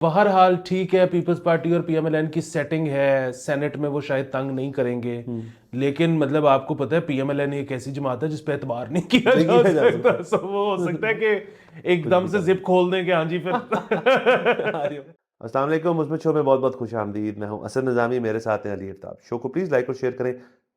बहरहाल ठीक है, पीपल्स पार्टी और पीएमएलएन की सेटिंग है, सेनेट में वो शायद तंग नहीं करेंगे, लेकिन मतलब आपको पता है पीएमएलएन एक ऐसी जमात है जिस पे एतबार नहीं किया नहीं जा किया जा सकता। सकता। सो वो हो सकता है कि कुछ एकदम भी से कर जिप खोल दें कि हाँ जी फिर अस्सलाम वालेकुम, मुस्बत शो में बहुत बहुत खुश आमदीद। मैं हूं असद निज़ामी, मेरे साथ हैं अली अफ्ताब। शो को प्लीज़ लाइक और शेयर करें,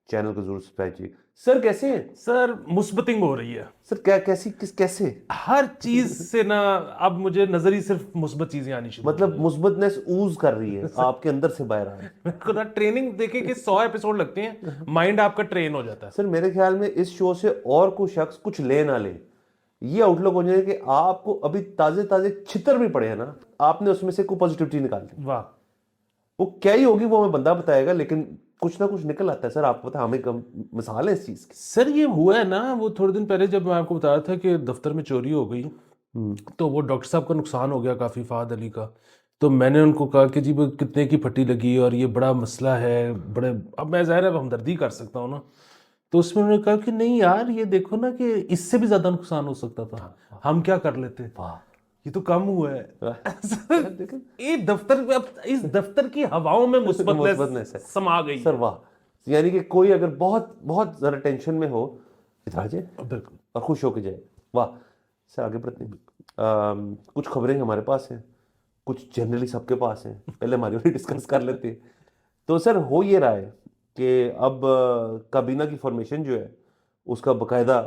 चैनल को जरूर सब्सक्राइब कीजिए। सर कैसे हैं? सर मुस्बतिंग हो रही है सर क्या कैसे? हर चीज से ना। अब मुझे नजर ही सिर्फ मुस्बत चीजें आनी शुरू हो मतलब गई मुस्बतनेस ऊज कर रही है आपके अंदर से बाहर आ रही है। मेरे को ना ट्रेनिंग देखे कि 100 एपिसोड लगते हैं, माइंड आपका ट्रेन हो जाता है। सर मेरे ख्याल में इस शो से और कोई शख्स कुछ ले ना ले, ये आउटलुक हो जाए कि आपको अभी ताजे ताजे छितर भी पड़े हैं ना, आपने उसमें से कोई पॉजिटिविटी निकाल दी। वाह। वो क्या ही होगी वो हमें बंदा बताएगा, लेकिन कुछ ना कुछ निकल आता है। सर आपको पता है, हमें कम मिसाल है इस चीज की। सर ये हुआ है ना, वो थोड़े दिन पहले जब मैं आपको बता रहा था कि दफ्तर में चोरी हो गई, तो वो डॉक्टर साहब का नुकसान हो गया काफ़ी, फाद अली का। तो मैंने उनको कहा कि जी वो कितने की फटी लगी और ये बड़ा मसला है, बड़े, अब मैं ज़ाहिर है हमदर्दी कर सकता हूँ ना। तो उसमें उन्होंने कहा कि नहीं यार, ये देखो ना कि इससे भी ज़्यादा नुकसान हो सकता था, हम क्या कर लेते, वाह। ये तो कम हुआ है। यार देखो, ये दफ्तर, अब इस दफ्तर की हवाओं में मुस्बतनेस है। मुस्बतनेस समा गई सर है। वाह, यानी कि कोई अगर बहुत बहुत ज्यादा टेंशन में हो, इधर आ जाए बिल्कुल। और खुश होके जाए। वाह। सर आगे बढ़ते हैं। कुछ खबरें हमारे पास हैं, कुछ जनरली सबके पास हैं, पहले हमारी वाली डिस्कस कर लेते हैं। तो सर हो ये रहा है कि अब काबीना की फॉर्मेशन जो है उसका बकायदा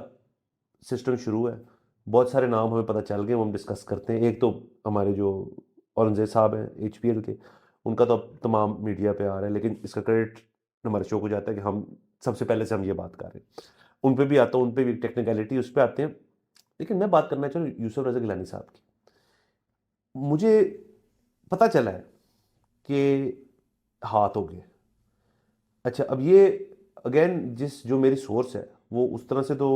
सिस्टम शुरू है। बहुत सारे नाम हमें पता चल गए, वो हम डिस्कस करते हैं। एक तो हमारे जो औरंगजेब साहब हैं एचपीएल के, उनका तो अब तमाम मीडिया पे आ रहा है, लेकिन इसका क्रेडिट हमारे शो को जाता है कि हम सबसे पहले से हम ये बात कर रहे हैं। उन पे भी आता हूँ, उन पे भी टेक्निकलिटी उस पर आते हैं, लेकिन मैं बात करना चाहूँ यूसुफ रज़ा गिलानी साहब की। मुझे पता चला है कि हाथ हो गए। अच्छा, अब ये अगेन जिस जो मेरी सोर्स है वो उस तरह से तो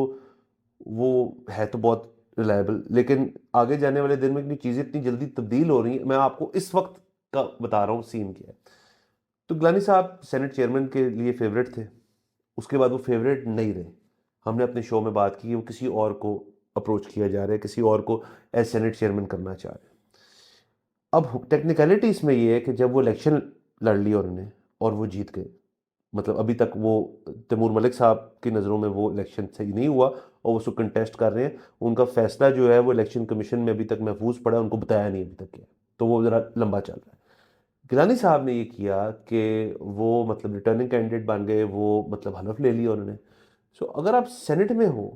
वो है तो बहुत रिलायबल, लेकिन आगे जाने वाले दिन में इतनी चीज़ें इतनी जल्दी तब्दील हो रही हैं। मैं आपको इस वक्त का बता रहा हूँ सीन क्या है। तो गिलानी साहब सेनेट चेयरमैन के लिए फेवरेट थे, उसके बाद वो फेवरेट नहीं रहे। हमने अपने शो में बात की कि वो किसी और को अप्रोच किया जा रहा है, किसी और को एज सेनेट चेयरमैन करना चाह रहे हैं। अब टेक्निकलिटी इसमें ये है कि जब वो इलेक्शन लड़ ली उन्होंने और वो जीत गए, मतलब अभी तक वो तैमूर मलिक साहब की नज़रों में वो इलेक्शन सही नहीं हुआ और वो उसको कंटेस्ट कर रहे हैं। उनका फैसला जो है वो इलेक्शन कमीशन में अभी तक महफूज पड़ा है, उनको बताया नहीं अभी तक क्या है, तो वो ज़रा लंबा चल रहा है। गिलानी साहब ने ये किया कि वो मतलब रिटर्निंग कैंडिडेट बन गए, वो मतलब हलफ ले लिया उन्होंने। सो अगर आप सेनेट में हो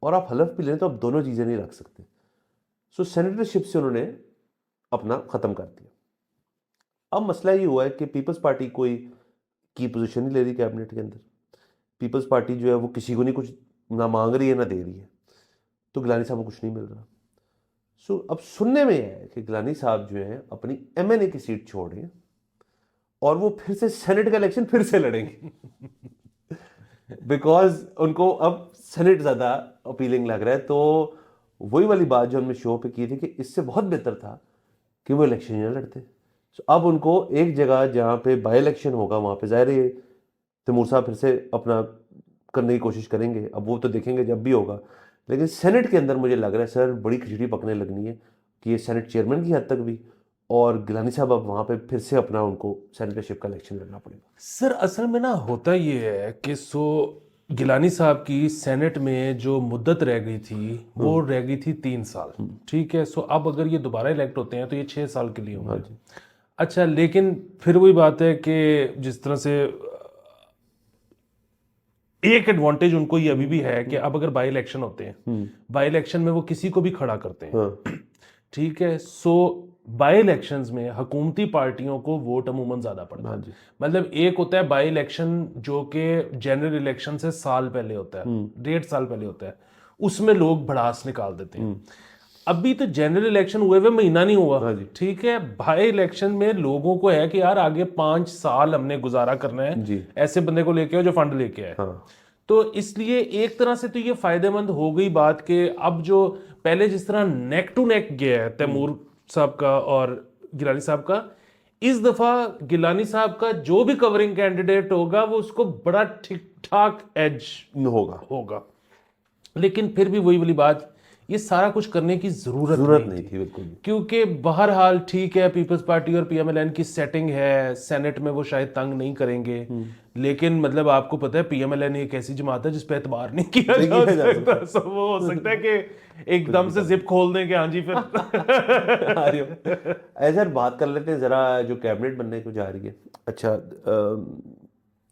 और आप हलफ भी लें तो आप दोनों चीज़ें नहीं रख सकते। सो सेनेटरशिप से उन्होंने अपना ख़त्म कर दिया। अब मसला ये हुआ है कि पीपल्स पार्टी कोई की पोजीशन नहीं ले रही कैबिनेट के अंदर। पीपल्स पार्टी जो है वो किसी को नहीं कुछ ना मांग रही है ना दे रही है, तो गिलानी साहब को कुछ नहीं मिल रहा। सो अब सुनने में है कि गिलानी साहब जो है अपनी एमएनए की सीट छोड़ रहे हैं और वो फिर से सेनेट का इलेक्शन फिर से लड़ेंगे बिकॉज उनको अब सेनेट ज्यादा अपीलिंग लग रहा है। तो वही वाली बात जो हमने शो पे की थी कि इससे बहुत बेहतर था कि वो इलेक्शन ही ना लड़ते। सो अब उनको एक जगह जहाँ पे बाई इलेक्शन होगा वहाँ पे ज़ाहिर है तैमूर साहब फिर से अपना करने की कोशिश करेंगे। अब वो तो देखेंगे जब भी होगा, लेकिन सेनेट के अंदर मुझे लग रहा है सर बड़ी खिचड़ी पकने लगनी है कि ये सेनेट चेयरमैन की हद तक भी, और गिलानी साहब अब वहाँ पे फिर से अपना उनको सेनेटरशिप का इलेक्शन लड़ना पड़ेगा। सर असल में ना होता ये है कि गिलानी साहब की सेनेट में जो मुद्दत रह गई थी वो रह गई थी 3 साल। ठीक है, अब अगर ये दोबारा इलेक्ट होते हैं तो ये 6 साल के लिए हाँ होंगे। जी। अच्छा, लेकिन फिर वही बात है कि जिस तरह से एक एडवांटेज उनको ये अभी भी है कि अब अगर बाई इलेक्शन होते हैं, बाई इलेक्शन में वो किसी को भी खड़ा करते हैं। हाँ ठीक है, बाई इलेक्शंस में हुकूमती पार्टियों को वोट अमूमन ज्यादा पड़ता हाँ है। जी। मतलब एक होता है बाई इलेक्शन जो कि जनरल इलेक्शन से साल पहले होता है, 1.5 साल पहले होता है, उसमें लोग भड़ास निकाल देते हैं। अभी तो जनरल इलेक्शन हुए हुए महीना नहीं हुआ। हाँ जी। ठीक है, बाई इलेक्शन में लोगों को है कि यार आगे 5 साल हमने गुजारा करना है, जी। ऐसे बंदे को लेके आओ जो फंड लेके आए। हाँ तो इसलिए एक तरह से तो ये फायदेमंद हो गई बात कि अब जो पहले जिस तरह नेक टू नेक गया है तैमूर साहब का और गिलानी साहब का, इस दफा गिलानी साहब का जो भी कवरिंग कैंडिडेट होगा वो उसको बड़ा ठीक ठाक एज होगा। होगा। लेकिन फिर भी वही वाली बात, ये सारा कुछ करने की जरूरत नहीं थी बिल्कुल भी। क्योंकि बहरहाल ठीक है, पीपल्स पार्टी और पीएमएलएन की सेटिंग है, सेनेट में वो शायद तंग नहीं करेंगे, लेकिन मतलब आपको पता है पीएमएलएन एक ऐसी जमात है जिस पे एतबार नहीं किया जा सकता। सो वो हो सकता है कि एकदम से जिप खोल दें कि हाँ जी फिर ऐसा बात कर लेते हैं जरा, जो कैबिनेट बनने को जा रही है। अच्छा,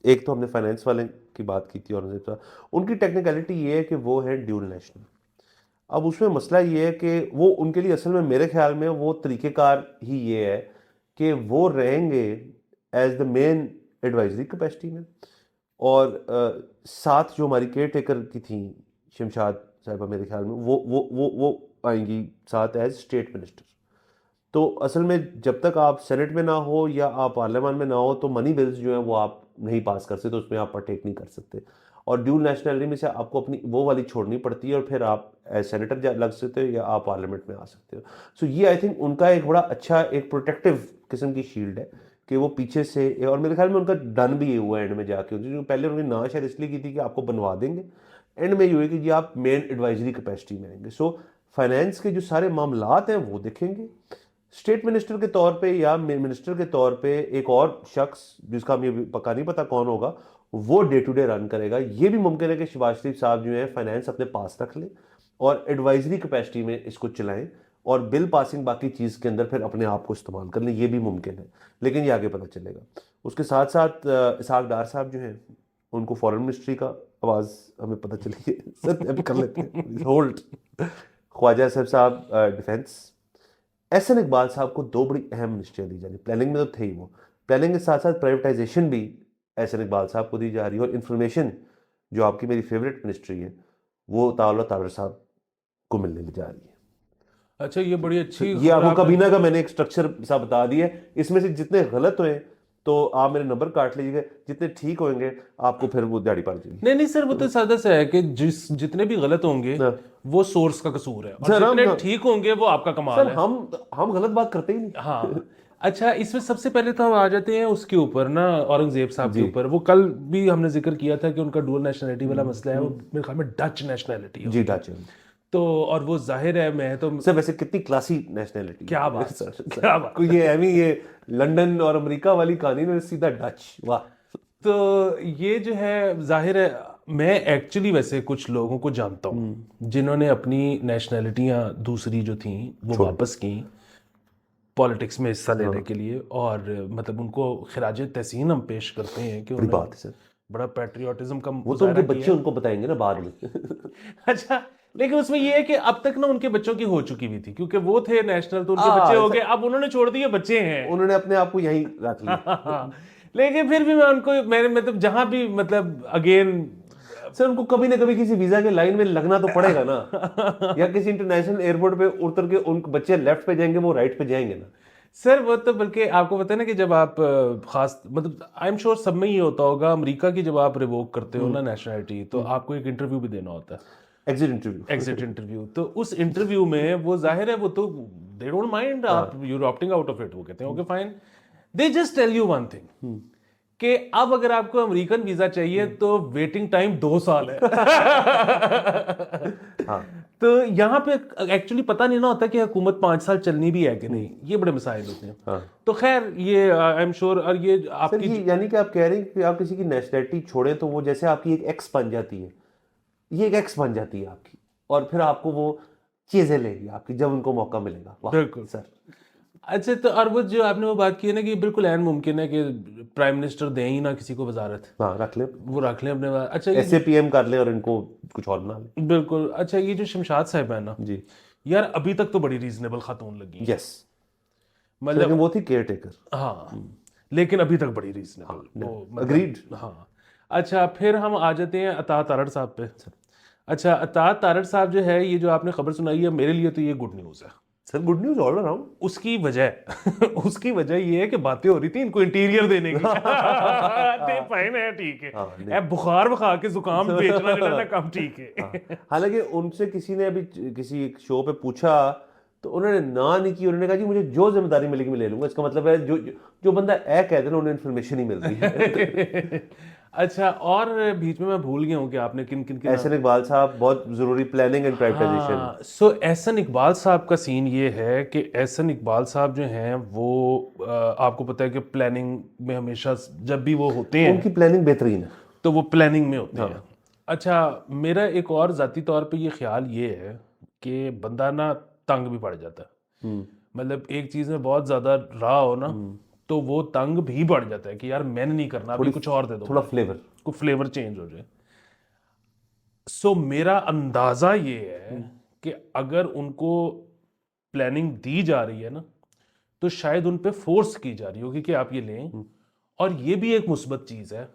एक तो हमने फाइनेंस वाले की बात की थी, और उनकी टेक्निकलिटी ये है कि वो है ड्यूल नेशनल। अब उसमें मसला ये है कि वो उनके लिए असल में मेरे ख्याल में वो तरीक़ेकार ही ये है कि वो रहेंगे as the main advisory capacity में, और साथ जो हमारी केयर टेकर की थी शमशाद साहिबा, मेरे ख्याल में वो आएंगी साथ एज स्टेट मिनिस्टर। तो असल में जब तक आप सेनेट में ना हो या आप पार्लियामान में ना हो तो मनी बिल्स जो है वो आप नहीं पास कर सकते, तो उसमें आप पार्टेक नहीं कर सकते, और ड्यूल नेशनलिटी में से आपको अपनी वो वाली छोड़नी पड़ती है, और फिर आप एज सेनेटर लग सकते हो या आप पार्लियामेंट में आ सकते हो। सो ये आई थिंक उनका एक बड़ा अच्छा एक प्रोटेक्टिव किस्म की शील्ड है कि वो पीछे से, और मेरे ख्याल में उनका डन भी ये हुआ एंड में जाके, जो पहले उन्होंने ना शायद इसलिए की थी कि आपको बनवा देंगे, एंड में ये हुआ कि जी आप मेन एडवाइजरी कैपेसिटी में आएंगे। सो फाइनेंस के जो सारे मामलात हैं वो देखेंगे, स्टेट मिनिस्टर के तौर पे या मिनिस्टर के तौर पे एक और शख्स जिसका हमें पक्का नहीं पता कौन होगा, वो डे टू डे रन करेगा। ये भी मुमकिन है कि शहबाज शरीफ साहब जो है फाइनेंस अपने पास रख लें और एडवाइजरी कैपेसिटी में इसको चलाएं, और बिल पासिंग बाकी चीज़ के अंदर फिर अपने आप को इस्तेमाल कर लें, ये भी मुमकिन है, लेकिन ये आगे पता चलेगा। उसके साथ साथ इसहाक डार साहब जो हैं उनको फॉरेन मिनिस्ट्री का आवाज़ हमें पता चली है, सर अभी कर लेते हैं होल्ड। ख्वाजा साहब डिफेंस, एहसन इकबाल साहब को दो बड़ी अहम मिनिस्ट्रियाँ दी जा रही, प्लानिंग में तो थे ही वो, प्लानिंग के साथ साथ प्राइवेटाइजेशन भी एहसन इकबाल साहब को दी जा रही है, और इंफॉर्मेशन जो आपकी मेरी फेवरेट मिनिस्ट्री है वो तावर साहब को मिलने जा रही है। अच्छा, ये बड़ी अच्छी ये आपको कबीना का मैंने एक स्ट्रक्चर सा बता दिया है, इसमें से जितने गलत हुए तो आप मेरे नंबर काट लीजिएगा, जितने ठीक होंगे आपको फिर वो दिहाड़ी पड़ जाएगी। नहीं सर, वो तो सादा सा है कि जितने भी गलत होंगे वो सोर्स का कसूर है, और जितने ठीक होंगे वो आपका कमाल है। हम गलत बात करते ही नहीं। हाँ, अच्छा, इसमें सबसे पहले तो हम आ जाते हैं उसके ऊपर ना, औरंगजेब साहब के ऊपर। वो कल भी हमने जिक्र किया था कि उनका डुअल नेशनलिटी वाला मसला है, वो मेरे ख्याल में डच नेशनलिटी है। जी, डच। तो और वो जाहिर है, मैं तो सर वैसे कितनी क्लासी नेशनलिटी, क्या बात सर, क्या बात। ये एमी ये लंदन और अमेरिका वाली कहानी में सीधा डच, वाह। तो ये जो है जाहिर है, मैं एक्चुअली वैसे कुछ लोगों को जानता हूँ जिन्होंने अपनी नेशनलिटियाँ दूसरी जो थी वो वापस की पॉलिटिक्स में हिस्सा लेने के लिए, और मतलब उनको खिराज तहसीन हम पेश करते हैं कि बात है सर, बड़ा पैट्रियोटिज्म का वो तो उनके बच्चे उनको बताएंगे ना बाद में। अच्छा, लेकिन उसमें ये है कि अब तक ना उनके बच्चों की हो चुकी हुई थी, क्योंकि वो थे नेशनल तो उनके बच्चे हो गए, अब उन्होंने छोड़ दिए, बच्चे हैं, उन्होंने अपने आप को यहीं रख लिया। लेकिन फिर भी मैं उनको, मैंने मतलब जहां भी मतलब अगेन सर उनको कभी ना कभी किसी वीजा के लाइन में लगना तो पड़ेगा ना, या किसी इंटरनेशनल एयरपोर्ट पे उतर के उनके बच्चे लेफ्ट पे जाएंगे वो राइट पे जाएंगे ना। सर वो तो बल्कि आपको पता है ना कि जब आप खास मतलब आई एम श्योर सब में ही होता होगा, अमेरिका की जब आप रिवोक करते हो ना नेशनलिटी, तो आपको एक इंटरव्यू भी देना होता है, एग्जिट इंटरव्यू। तो उस इंटरव्यू में वो जाहिर है वो तो दे डोंट माइंड आप you opting out of it, वो कहते हैं okay fine, they just tell you one thing कि अब अगर आपको अमेरिकन वीजा चाहिए तो वेटिंग टाइम 2 साल है। हाँ। तो यहाँ पे एक्चुअली पता नहीं ना होता कि हुकूमत 5 साल चलनी भी है कि नहीं, ये बड़े मसाइल होते हैं। हाँ। तो खैर ये आई एम श्योर, और ये आपकी यानी कि आप कह रहे हैं कि आप किसी की नेशनलिटी छोड़े तो वो जैसे आपकी एक एक्स बन जाती है, ये एक एक्स बन जाती है आपकी, और फिर आपको वो चीजें लेगी आपकी जब उनको मौका मिलेगा। बिल्कुल सर। अच्छा, तो और वो जो आपने वो बात की है ना कि बिल्कुल ऐन मुमकिन है कि प्राइम मिनिस्टर दें ही ना किसी को वजारत, हाँ रख ले, वो रख लें अपने पास। अच्छा, ऐसे पीएम कर ले और इनको कुछ और बना ले। बिल्कुल। अच्छा, ये जो शमशाद साहब है ना जी, यार, अभी तक तो बड़ी रीजनेबल खातून लगी। यस, मतलब वो थी केयर टेकर। हाँ, लेकिन अभी तक बड़ी रीजनेबल, अग्रीड। हाँ। अच्छा, फिर हम आ जाते हैं अता तारड़ साहब पे। अच्छा, अता तारड़ साहब जो है, ये जो आपने खबर सुनाई है, मेरे लिए तो ये गुड न्यूज़ है sir, good news all around. उसकी वजह ये है कि बातें हो रही थी इनको इंटीरियर देने की। फाइन है, ठीक है, बुखार बखा के जुकाम बेचना लेना कम ठीक है। हालांकि उनसे किसी ने अभी किसी एक शो पे पूछा तो उन्होंने ना नहीं की, उन्होंने कहा जी मुझे जो जिम्मेदारी मिलेगी मैं ले लूंगा। इसका मतलब है जो बंदा ए कहते हैं उन्हें इन्फॉर्मेशन ही मिल रही है। अच्छा, और बीच में मैं भूल गया हूँ कि आपने किन किन के एहसन इकबाल साहब, बहुत जरूरी, प्लानिंग एंड प्राइवेटाइजेशन। हाँ, सो एहसन इकबाल साहब का सीन ये है कि एहसन इकबाल साहब जो हैं वो आपको पता है कि प्लानिंग में हमेशा जब भी वो होते हैं उनकी प्लानिंग बेहतरीन है। तो वो प्लानिंग में होते हैं। हाँ। अच्छा, मेरा एक और ज़ाती तौर पे ये ख्याल ये है कि बंदा ना तंग भी पड़ जाता है। मतलब एक चीज़ में बहुत ज़्यादा रहा हो ना तो वो तंग भी पड़ जाता है कि यार मैंने नहीं करना, अभी कुछ और दे दो, थोड़ा फ्लेवर। कोई फ्लेवर चेंज हो जाए। सो मेरा अंदाज़ा ये है कि अगर उनको प्लानिंग दी जा रही है ना तो शायद उन पे फोर्स की जा रही होगी कि आप ये लें। और ये भी एक मुस्बत चीज़ है,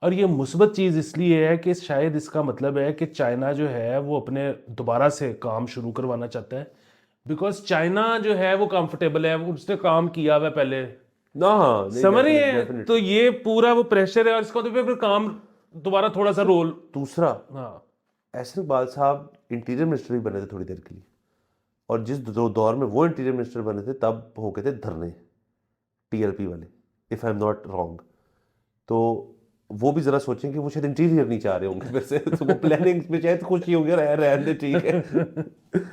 और ये मुस्बत चीज़ इसलिए है कि शायद इसका मतलब है कि चाइना जो है वो अपने दोबारा से काम शुरू करवाना चाहता है, बिकॉज चाइना जो है वो कंफर्टेबल है, वो उसने काम किया हुआ है पहले, ना हाँ, समझ रही है, तो ये पूरा वो प्रेशर है और इसका तो फिर काम दोबारा थोड़ा सा रोल। दूसरा, हाँ, एहसन इकबाल साहब इंटीरियर मिनिस्टर भी बने थे थोड़ी देर के लिए, और जिस दौर में वो इंटीरियर मिनिस्टर बने थे तब हो गए थे धरने टीएलपी वाले, if I am not wrong. तो वो भी जरा सोचें कि वो शायद इंटीरियर नहीं चाह रहे होंगे फिर से, तो वो प्लानिंग में शायद खुश ही होंगे, रहने दे, ठीक है।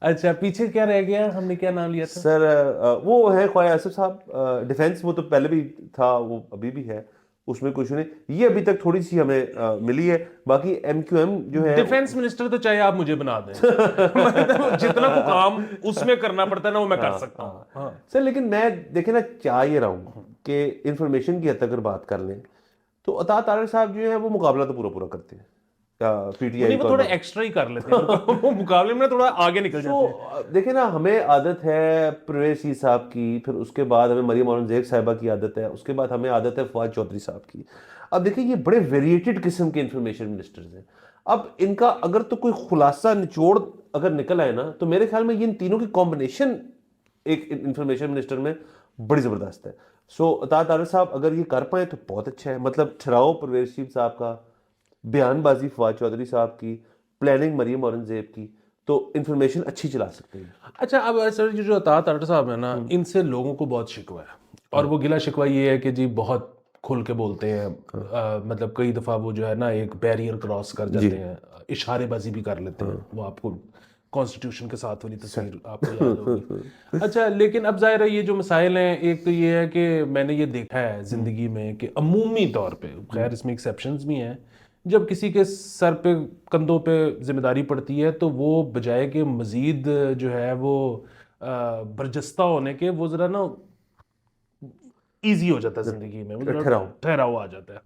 अच्छा, पीछे क्या रह गया, हमने क्या नाम लिया था? सर वो है ख्वाजा आसिफ साहब, डिफेंस, वो तो पहले भी था, वो अभी भी है, उसमें कुछ नहीं, ये अभी तक थोड़ी सी हमें मिली है। बाकी एमक्यूएम जो है, डिफेंस मिनिस्टर तो चाहे आप मुझे बना दें, मतलब जितना को काम उसमें करना पड़ता है ना वो मैं कर सकता हूँ। हाँ। सर लेकिन मैं देखे ना चाह ये रहा हूँ कि इंफॉर्मेशन की हद तक अगर बात कर लें तो अता तारक साहब जो है वो मुकाबला तो पूरा पूरा करते हैं पीटीआई नहीं, वो थोड़ा एक्स्ट्रा ही कर लेते हैं, वो मुकाबले में थोड़ा आगे निकल जाते हैं। देखिए ना, हमें आदत है परवेज साहब की, फिर उसके बाद हमें मरियम औरंगजेब साहिबा की आदत है, उसके बाद हमें आदत है फवाद चौधरी साहब की। अब देखिए ये बड़े वेरिएटेड किस्म के इंफॉर्मेशन मिनिस्टर्स हैं। अब इनका अगर तो कोई खुलासा निचोड़ अगर निकल आए ना तो मेरे ख्याल में ये इन तीनों की कॉम्बिनेशन एक इंफॉर्मेशन मिनिस्टर में बड़ी ज़बरदस्त है। सो अता तारक साहब अगर ये कर पाए तो बहुत अच्छा है, मतलब ठहराओ परवेज साहब का, बयानबाजी फवाद चौधरी साहब की, प्लानिंग मरियम औरंगजेब की, तो इंफॉर्मेशन अच्छी चला सकते हैं। अच्छा, अब सर ये जो अता तारक साहब है ना, इनसे लोगों को बहुत शिकवा है, और वो गिला शिकवा ये है कि जी बहुत खुल के बोलते हैं। मतलब कई दफ़ा वो जो है ना एक बैरियर क्रॉस कर जाते हैं, इशारेबाजी भी कर लेते हैं, वो आपको कॉन्स्टिट्यूशन के साथ वाली तस्वीर आपको याद होगी। अच्छा, लेकिन अब जाहिर है ये जो मसाइल हैं, एक तो ये है कि मैंने ये देखा है ज़िंदगी में कि अमूमी तौर पे, खैर इसमें एक्सेप्शंस भी हैं, जब किसी के सर पे कंधों पे जिम्मेदारी पड़ती है तो वो बजाय के मज़ीद जो है वो बर्जस्ता होने के, वो ज़रा ना ईजी हो जाता है ज़िंदगी में, वो ज़रा ठहराओ। ठहराव आ जाता है।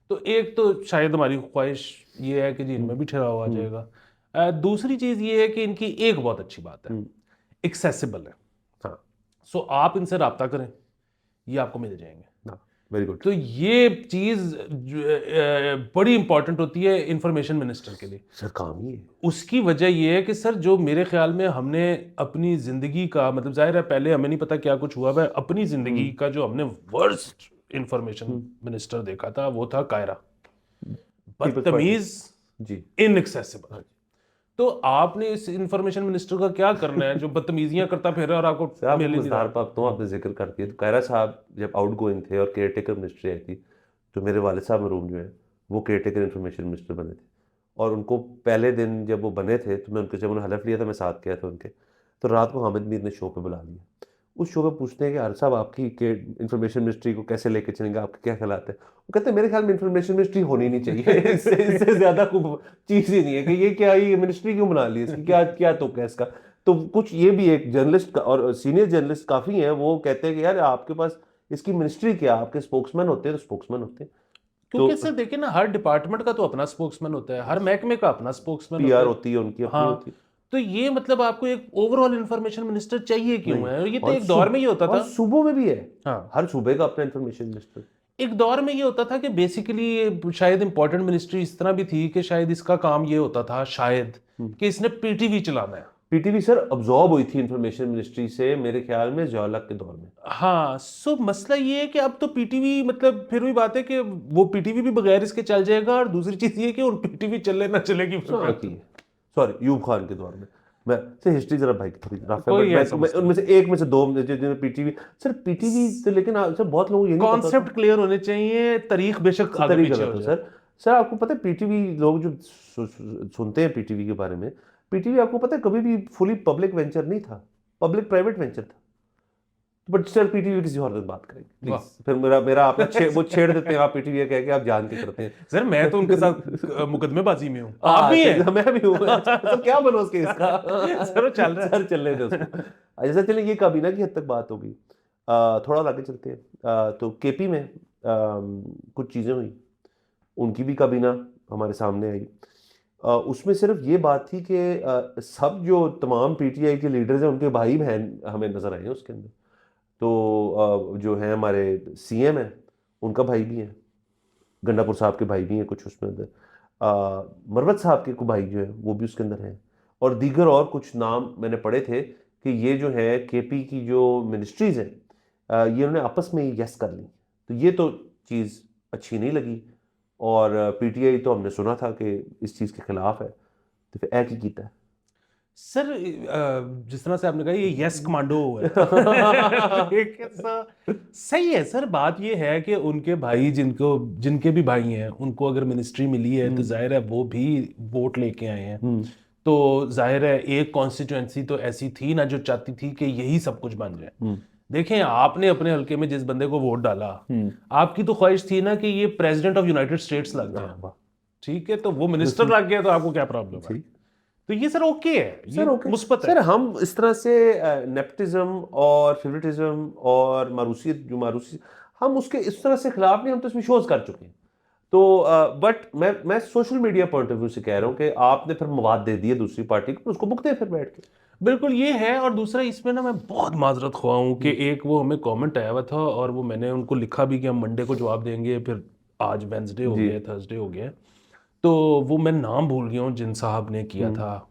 तो एक तो शायद हमारी ख्वाहिश ये है कि जी इनमें भी ठहराव आ जाएगा। दूसरी चीज़ ये है कि इनकी एक बहुत अच्छी बात है, एक्सेसिबल है। हाँ, सो आप इनसे रब्ता करें, ये आपको मिल जाएंगे। Very good. तो ये चीज़ बड़ी इंपॉर्टेंट होती है इंफॉर्मेशन मिनिस्टर के लिए। सर काम ही है। उसकी वजह ये है कि सर जो मेरे ख्याल में हमने अपनी ज़िंदगी का, मतलब जाहिर है पहले हमें नहीं पता क्या कुछ हुआ है, अपनी ज़िंदगी का जो हमने वर्स्ट इंफॉर्मेशन मिनिस्टर देखा था वो था कायरा, बदतमीज, जी। इनएक्सेसिबल। तो आपने इस इंफॉर्मेशन मिनिस्टर का क्या करना है जो बदतमीजियां करता फिर और आपको साहब मिल ही नहीं मज़ेदार रहा? बात तो आपने जिक्र कर दिया, तो कायरा साहब जब आउट गोइंग थे और केयर टेकर मिनिस्ट्री आई थी, तो मेरे वालिद साहब मरहूम जो है वो केयर टेकर इंफॉर्मेशन मिनिस्टर बने थे, और उनको पहले दिन जब वो बने थे तो मैं उनके, जब उन्होंने हलफ लिया था मैं साथ गया था उनके, तो रात को हामिद मीर ने शो पे बुला लिया। उस शो पे पूछते हैं कि आर साहब आपकी के इंफॉर्मेशन मिनिस्ट्री को कैसे लेके चलेंगे, आपके क्या ख्याल है? वो कहते हैं मेरे ख्याल में इंफॉर्मेशन मिनिस्ट्री होनी नहीं चाहिए, इससे ज़्यादा कोई चीज़ ही नहीं है कि ये क्या, ये मिनिस्ट्री क्यों बना ली, इसकी क्या क्या तुक है इसका। तो कुछ ये भी एक जर्नलिस्ट और सीनियर जर्नलिस्ट काफ़ी हैं, वो कहते हैं कि यार आपके पास इसकी मिनिस्ट्री क्या, आपके स्पोक्समैन होते हैं तो स्पोक्समैन होते हैं, क्योंकि सर देखिए ना, हर डिपार्टमेंट का तो अपना स्पोक्समैन होता है, हर महकमे का अपना स्पोक्समैन होता पीआर है। होती है उनकी अपनी हाँ, होती है। तो ये मतलब आपको एक ओवरऑल इंफॉर्मेशन मिनिस्टर चाहिए क्यों है? और ये तो और एक दौर में ये होता और था। सूबों में भी है, हाँ, हर सूबे का अपना इंफॉर्मेशन मिनिस्टर। एक दौर में ये होता था कि बेसिकली शायद इंपॉर्टेंट मिनिस्ट्री इस तरह भी थी कि शायद इसका काम ये होता था शायद कि इसने पीटीवी चलाना है। पीटीवी सर अब्जॉर्ब हुई थी इंफॉर्मेशन मिनिस्ट्री से मेरे ख्याल में ज़िया-उल-हक के दौर में। हाँ, सो मसला ये है कि अब तो पीटीवी, मतलब फिर वही बात है कि वो पीटीवी भी बगैर इसके चल जाएगा, और दूसरी चीज ये है कि उन पीटीवी चले ना चलेगी सॉरी यूब खान के दौर में। मैं सर हिस्ट्री जरा भाई की थोड़ी रफ है, कोई बट ऐसा मैं मसला उनमें से एक में से दो जिन्होंने पीटीवी, सर पीटीवी तो, लेकिन सर बहुत लोगों को ये नहीं पता कॉन्सेप्ट क्लियर होने चाहिए, तारीख बेशक था, आगे तरीका पीछे गलत हो हो जाए। सर। सर आपको पता है पीटीवी लोग जो सुनते हैं पीटीवी के बारे में, पीटीवी आपको पता है कभी भी फुली पब्लिक वेंचर नहीं था, पब्लिक प्राइवेट वेंचर था। बट सर पीटीवी किसी और दिन बात करेंगे वाह। प्लीज, फिर मेरा मेरा अपना वो छेड़ देते हैं आप पीटीवी कह के, आप जान के करते हैं। सर मैं तो उनके साथ मुकदमेबाजी में हूँ, आप हाँ भी हैं। अच्छा, मैं भी हूँ। अच्छा, तो क्या बनो उसके इसका। सर वो चल रहा है। सर चलने दे उसको। अच्छा चलिए, ये काबीना की हद तक बात होगी। थोड़ा और आगे चलते हैं। तो केपी में कुछ चीज़ें हुई, उनकी भी काबीना हमारे सामने आई। उसमें सिर्फ ये बात थी कि सब जो तमाम पीटीआई के लीडर्स हैं उनके भाई बहन हमें नजर आए हैं उसके अंदर। तो जो है हमारे सीएम है, उनका भाई भी है, गंडापुर साहब के भाई भी हैं कुछ उसमें अंदर। मरवत साहब के को भाई जो है वो भी उसके अंदर हैं, और दीगर और कुछ नाम मैंने पढ़े थे कि ये जो है केपी की जो मिनिस्ट्रीज हैं, ये उन्होंने आपस में ही यस कर ली। तो ये तो चीज़ अच्छी नहीं लगी, और पीटीआई तो हमने सुना था कि इस चीज़ के खिलाफ है, तो फिर ऐ की कीता है। सर जिस तरह से आपने कहा ये यस कमांडो है। लेकिन सही है सर, बात ये है कि उनके भाई जिनके भी भाई हैं उनको अगर मिनिस्ट्री मिली है तो जाहिर है वो भी वोट लेके आए हैं। तो जाहिर है एक कॉन्स्टिट्यूएंसी तो ऐसी थी ना जो चाहती थी कि यही सब कुछ बन जाए। देखें, आपने अपने हल्के में जिस बंदे को वोट डाला, आपकी तो ख्वाहिश थी ना कि ये प्रेसिडेंट ऑफ यूनाइटेड स्टेट्स लग जाए। वाह। ठीक है, तो वो मिनिस्टर लग गया तो आपको क्या प्रॉब्लम है? ठीक। तो ये सर ओके है, ये सर ओके मुस्बत है। सर, हम इस तरह से नेपोटिज्म और फेवरेटिज्म और मारूसियत, जो मारूसी, हम उसके इस तरह से खिलाफ नहीं, हम तो इसमें शोज कर चुके हैं। तो बट मैं social media point of view से कह रहा हूँ कि आपने फिर मवाद दे दिए दूसरी पार्टी को, उसको भुगते फिर बैठ के। बिल्कुल ये है। और दूसरा इसमें ना मैं बहुत माजरत ख्वाह हूँ कि एक वो हमें कमेंट आया हुआ था और वो मैंने उनको लिखा भी कि हम मंडे को जवाब देंगे, फिर आज वेंसडे हो जी। गया, थर्सडे हो गया, तो वो मैं नाम भूल गया हूँ जिन साहब ने किया था।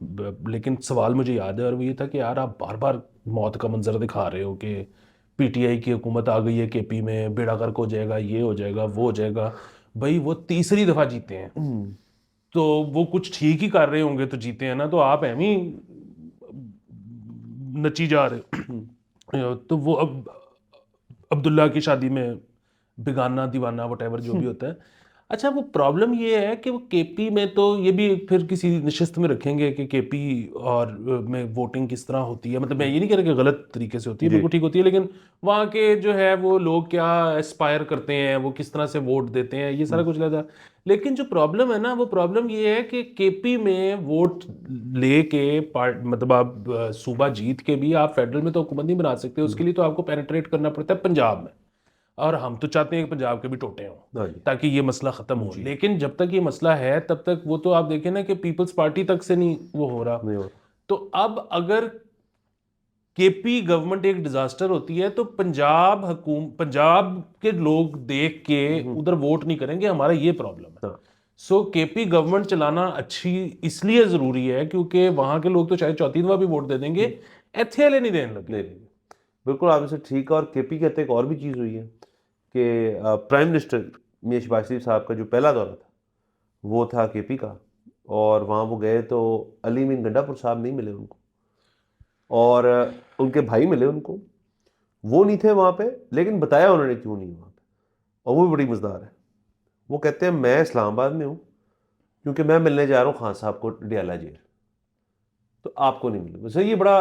लेकिन सवाल मुझे याद है, और वो ये था कि यार आप बार बार मौत का मंजर दिखा रहे हो कि पीटीआई की हुकूमत आ गई है केपी में, बेड़ा गर्क हो जाएगा, ये हो जाएगा, वो हो जाएगा। भाई वो तीसरी दफा जीते हैं, तो वो कुछ ठीक ही कर रहे होंगे तो जीते हैं ना, तो आप एमी नची जा रहे हो। तो वो अब अब्दुल्ला की शादी में बेगाना दीवाना वटेवर जो भी होता है। अच्छा, वो प्रॉब्लम ये है कि वो केपी में तो ये भी फिर किसी नशिस्त में रखेंगे कि केपी और में वोटिंग किस तरह होती है। मतलब मैं ये नहीं कह रहा कि गलत तरीके से होती है, जी। बिल्कुल ठीक होती है, लेकिन वहाँ के जो है वो लोग क्या एस्पायर करते हैं, वो किस तरह से वोट देते हैं, ये सारा कुछ लेता। लेकिन जो प्रॉब्लम है ना, वो प्रॉब्लम ये है कि केपी में वोट लेके पार्ट मतलब आप सूबा जीत के भी आप फेडरल में तो हुकूमत नहीं बना सकते, उसके लिए तो आपको पेनिट्रेट करना पड़ता है पंजाब में। और हम तो चाहते हैं कि पंजाब के भी टोटे हों हाँ जी। ताकि ये मसला खत्म हो। लेकिन जब तक ये मसला है तब तक वो तो आप देखें ना कि पीपल्स पार्टी तक से नहीं वो हो रहा। नहीं हो रहा। तो अब अगर केपी गवर्नमेंट एक डिजास्टर होती है तो पंजाब के लोग देख के उधर वोट नहीं करेंगे, हमारा ये प्रॉब्लम है। हाँ। सो केपी गवर्नमेंट चलाना अच्छी इसलिए जरूरी है क्योंकि वहां के लोग तो चाहे चौथी दफा भी वोट दे देंगे, इत्थे वाले नहीं देने लगे। नहीं नहीं, बिल्कुल आपने से ठीक है। और केपी कहते एक और भी चीज़ हुई है कि प्राइम मिनिस्टर मियां शहबाज शरीफ साहब का जो पहला दौरा था वो था केपी का, और वहाँ वो गए तो अली मीन गंडापुर साहब नहीं मिले उनको, और उनके भाई मिले उनको। वो नहीं थे वहाँ पे, लेकिन बताया उन्होंने क्यों नहीं वहाँ पे, और वो भी बड़ी मज़ेदार है। वो कहते हैं मैं इस्लामाबाद में हूँ क्योंकि मैं मिलने जा रहा हूँ खान साहब को डियाला जेल, तो आपको नहीं मिले। वैसे ये बड़ा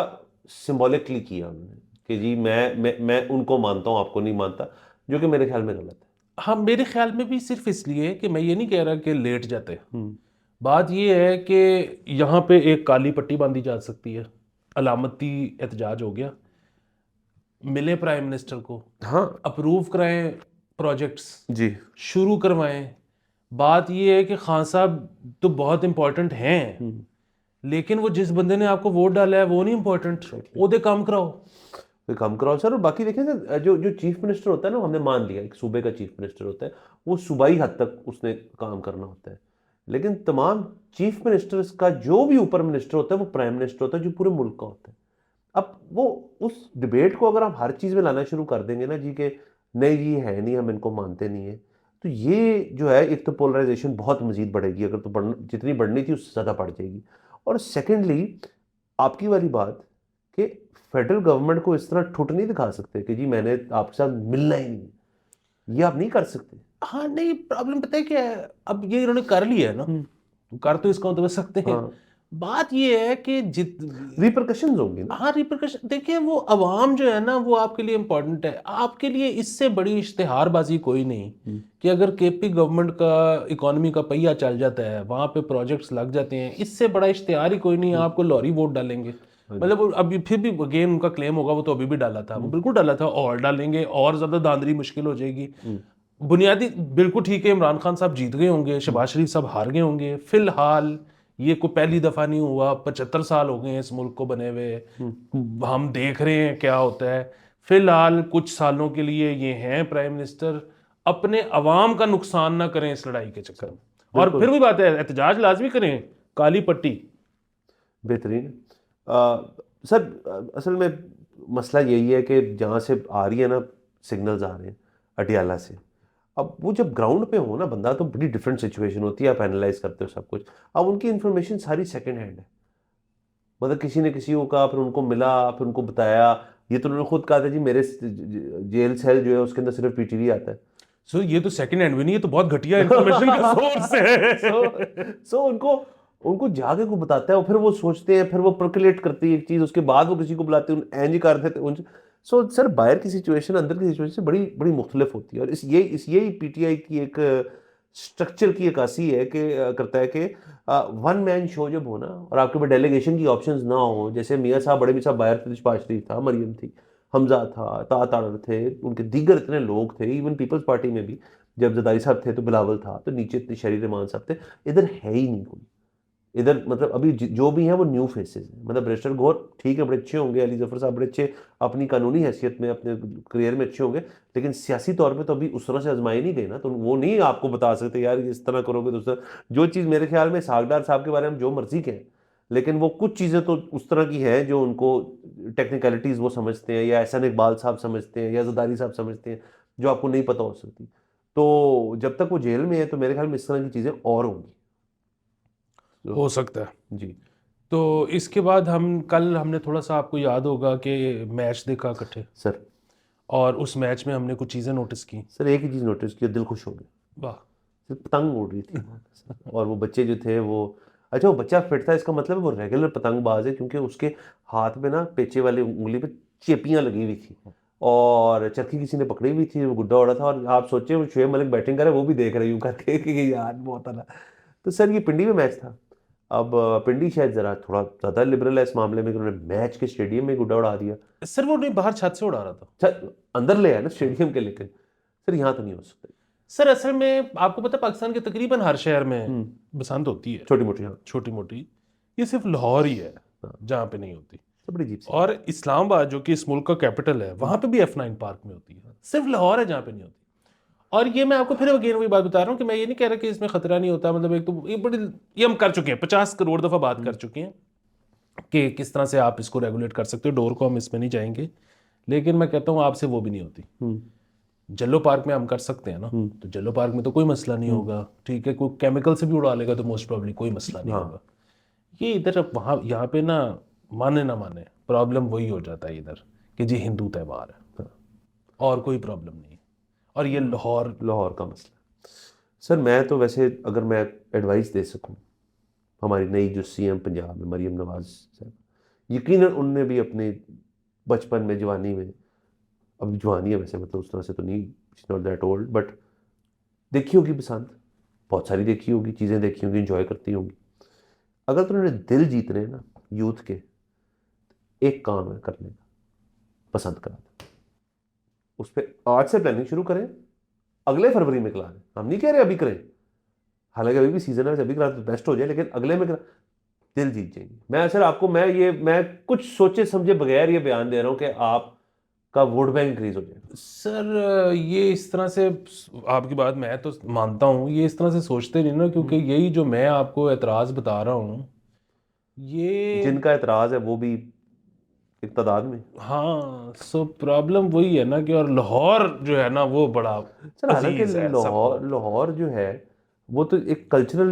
सिंबॉलिकली किया उन्होंने कि जी मैं उनको मानता हूँ, आपको नहीं मानता, जो कि मेरे ख्याल में गलत है। हाँ, मेरे ख्याल में भी सिर्फ इसलिए कि मैं ये नहीं कह रहा कि लेट जाते। बात ये है कि यहाँ पे एक काली पट्टी बांधी जा सकती है, अलामती एहतजाज हो गया, मिले प्राइम मिनिस्टर को, हाँ अप्रूव कराएं प्रोजेक्ट्स, जी। शुरू करवाएं। बात ये है कि खान साहब तो बहुत इंपॉर्टेंट हैं, लेकिन वो जिस बंदे ने आपको वोट डाला है वो नहीं इंपॉर्टेंट, ओदे काम कराओ। तो कम कराओ सर। और बाकी देखें सर, जो जो चीफ मिनिस्टर होता है ना, हमने मान लिया एक सूबे का चीफ मिनिस्टर होता है, वो सूबाई हद तक उसने काम करना होता है। लेकिन तमाम चीफ मिनिस्टर्स का जो भी ऊपर मिनिस्टर होता है वो प्राइम मिनिस्टर होता है जो पूरे मुल्क का होता है। अब वो उस डिबेट को अगर आप हर चीज़ में लाना शुरू कर देंगे ना जी कि नहीं जी है नहीं, हम इनको मानते नहीं है, तो ये जो है एक तो पोलराइजेशन बहुत मजीद बढ़ेगी, अगर तो जितनी बढ़नी थी उससे ज़्यादा बढ़ जाएगी। और सेकेंडली आपकी वाली बात कि फेडरल गवर्नमेंट को इस तरह ठुट नहीं दिखा सकते कि जी मैंने आपके साथ मिलना ही नहीं, ये आप नहीं कर सकते। हाँ नहीं, प्रॉब्लम पता है क्या है, अब ये इन्होंने कर लिया है ना, कर तो इसका मतलब सकते हैं। हाँ, बात ये है कि जित रिपरकशंस होंगे ना। हाँ रिpercussion देखिए, वो अवाम जो है ना वो आपके लिए इम्पोर्टेंट है। आपके लिए इससे बड़ी इश्तिहारबाजी कोई नहीं कि अगर केपी गवर्नमेंट का इकोनॉमी का पहिया चल जाता है, वहाँ पे प्रोजेक्ट्स लग जाते हैं, इससे बड़ा इश्तिहार ही कोई नहीं है। आपको लॉरी वोट डालेंगे, मतलब वो अभी फिर भी अगेन उनका क्लेम होगा, वो तो अभी भी डाला था, वो बिल्कुल डाला था, और डालेंगे और ज़्यादा धांधली मुश्किल हो जाएगी। बुनियादी बिल्कुल ठीक है, इमरान खान साहब जीत गए होंगे, शहबाज शरीफ साहब हार गए होंगे, फिलहाल ये कोई पहली दफा नहीं हुआ, 75 साल हो गए हैं इस मुल्क को बने हुए, हम देख रहे हैं क्या होता है। फिलहाल कुछ सालों के लिए ये हैं प्राइम मिनिस्टर, अपने अवाम का नुकसान ना करें इस लड़ाई के चक्कर में। और फिर भी बात है, एहतजाज लाजमी करें, काली पट्टी। बेहतरीन। सर, असल में मसला यही है कि जहाँ से आ रही है ना सिग्नल्स आ रहे हैं अटियाला से, अब वो जब ग्राउंड पे हो ना बंदा, तो बड़ी डिफरेंट सिचुएशन होती है, आप एनालाइज करते हो सब कुछ। अब उनकी इन्फॉर्मेशन सारी सेकंड हैंड है, मतलब किसी ने किसी को कहा, फिर उनको मिला, फिर उनको बताया। ये तो उन्होंने खुद कहा था जी मेरे जेल सेल जो है उसके अंदर सिर्फ पीटीवी आता है। सो ये तो सेकंड हैंड भी नहीं, ये तो बहुत घटिया इंफॉर्मेशन का सोर्स है। सो उनको उनको जाके को बताता है, और फिर वो सोचते हैं, फिर वो परकुलेट करती है एक चीज, उसके बाद वो किसी को बुलाते हैं, एंज ही कर देते हैं। सो सर, बाहर की सिचुएशन अंदर की सिचुएशन से बड़ी बड़ी मुख्तलिफ होती है, और यही पीटीआई की एक स्ट्रक्चर की अक्कासी है कि करता है कि वन मैन शो जब हो ना, और आपके पास डेलीगेशन की ऑप्शंस ना हो, जैसे मियाँ साहब बड़े मियाँ साहब बाहर थे, शहबाज शरीफ था, मरियम थी, हमजा था, तातर थे, उनके दीगर इतने लोग थे, इवन पीपल्स पार्टी में भी जब जदाई साहब थे तो बिलावल था, तो नीचे इतने शरीर रहमान साहब थे। इधर है ही नहीं कोई। इधर मतलब अभी जो भी है वो न्यू फेसेस हैं। मतलब बैरिस्टर गौर ठीक है, बड़े अच्छे होंगे, अली जफर साहब बड़े अच्छे अपनी कानूनी हैसियत में अपने करियर में अच्छे होंगे, लेकिन सियासी तौर पे तो अभी उस तरह से आजमाए नहीं गए ना, तो वो नहीं आपको बता सकते यार इस तरह करोगे तो उस तरह। जो चीज़ मेरे ख्याल में सागदार साहब के बारे में जो मर्जी कहें, लेकिन वो कुछ चीज़ें तो उस तरह की हैं जो उनको टेक्निकलिटीज़ वो समझते हैं, या एहसान इकबाल साहब समझते हैं, या जदारी साहब समझते हैं, जो आपको नहीं पता हो सकती। तो जब तक वो जेल में है तो मेरे ख्याल में इस तरह की चीज़ें और होंगी। हो सकता है। जी तो इसके बाद हमने थोड़ा सा, आपको याद होगा कि मैच देखा इकट्ठे, सर। और उस मैच में हमने कुछ चीज़ें नोटिस की। सर एक ही चीज़ नोटिस की, दिल खुश हो गया। वाह। सिर्फ पतंग उड़ रही थी वहाँ पे सर, और वो बच्चे जो थे वो, अच्छा वो बच्चा फिट था, इसका मतलब है वो रेगुलर पतंगबाज है, क्योंकि उसके हाथ में ना पेचे वाली उंगली पे चेपियाँ लगी हुई थी, और चरखी किसी ने पकड़ी हुई थी, वो गुड्डा उड़ा था, और आप सोचे वो शुएब मलिक बैटिंग करे, वो भी देख रहे यूं करके कि यार बहुत अला। तो सर ये पिंडी में मैच था। अब पिंडी शायद ज़रा थोड़ा ज़्यादा लिबरल है इस मामले में कि उन्होंने मैच के स्टेडियम में गुड्डा उड़ा दिया। सर वो नहीं, बाहर छत से उड़ा रहा था। अच्छा, अंदर ले आया ना स्टेडियम के, लेकिन सर यहाँ तो नहीं हो सकता। सर असल में आपको पता है, पाकिस्तान के तकरीबन हर शहर में बसंत होती है, छोटी मोटी, हाँ। छोटी मोटी। ये सिर्फ लाहौर ही है जहाँ पे नहीं होती। तो बड़ी अजीब सी। और इस्लामाबाद जो कि इस मुल्क का कैपिटल है, वहां पे भी F9 पार्क में होती है, सिर्फ लाहौर है जहाँ पे नहीं होती। और ये मैं आपको फिर अगेन वही बात बता रहा हूँ कि मैं ये नहीं कह रहा कि इसमें खतरा नहीं होता, मतलब एक तो ये बड़ी, ये हम कर चुके हैं, 50 करोड़ दफा बात कर चुके हैं कि किस तरह से आप इसको रेगुलेट कर सकते हो। डोर को हम इसमें नहीं जाएंगे, लेकिन मैं कहता हूँ आपसे वो भी नहीं होती। जल्लो पार्क में हम कर सकते हैं ना, तो जल्लो पार्क में तो कोई मसला नहीं होगा, ठीक है, कोई केमिकल से भी उड़ा लेगा तो मोस्ट प्रॉब्ली कोई मसला नहीं होगा। ये इधर अब वहाँ यहाँ पे ना, माने ना माने, प्रॉब्लम वही हो जाता है इधर कि जी हिंदू त्यौहार है, और कोई प्रॉब्लम नहीं। और ये लाहौर का मसला। सर मैं तो वैसे अगर मैं एडवाइस दे सकूं, हमारी नई जो सीएम पंजाब में मरियम नवाज साहब, यकीनन उनने भी अपने बचपन में, जवानी में, अब जवानी है वैसे, मतलब उस तरह से तो नहीं, नॉट दैट ओल्ड, बट देखी होगी बसंत, बहुत सारी देखी होगी, चीज़ें देखी होंगी, इंजॉय करती होंगी। अगर तो उन्होंने दिल जीतने हैं ना यूथ के, एक काम है करने का, पसंद करा दें। उस पर आज से प्लानिंग शुरू करें, अगले फरवरी में करा दें। हम नहीं कह रहे अभी करें, हालांकि अभी भी सीजन है, अभी करा तो बेस्ट हो जाए, लेकिन अगले में करा, दिल जीत जाएंगे। मैं सर आपको, मैं कुछ सोचे समझे बगैर ये बयान दे रहा हूँ कि आपका वोट बैंक इंक्रीज हो जाएगा। सर ये इस तरह से, आपकी बात मैं तो मानता हूँ, ये इस तरह से सोचते नहीं ना, क्योंकि यही जो मैं आपको एतराज़ बता रहा हूँ, ये जिनका एतराज़ है वो भी एक तादाद में। हाँ, सो प्रॉब्लम वही है ना कि, और लाहौर जो है ना वो बड़ा सर हालांकि अजीज है सबको। लाहौर जो है वो तो एक कल्चरल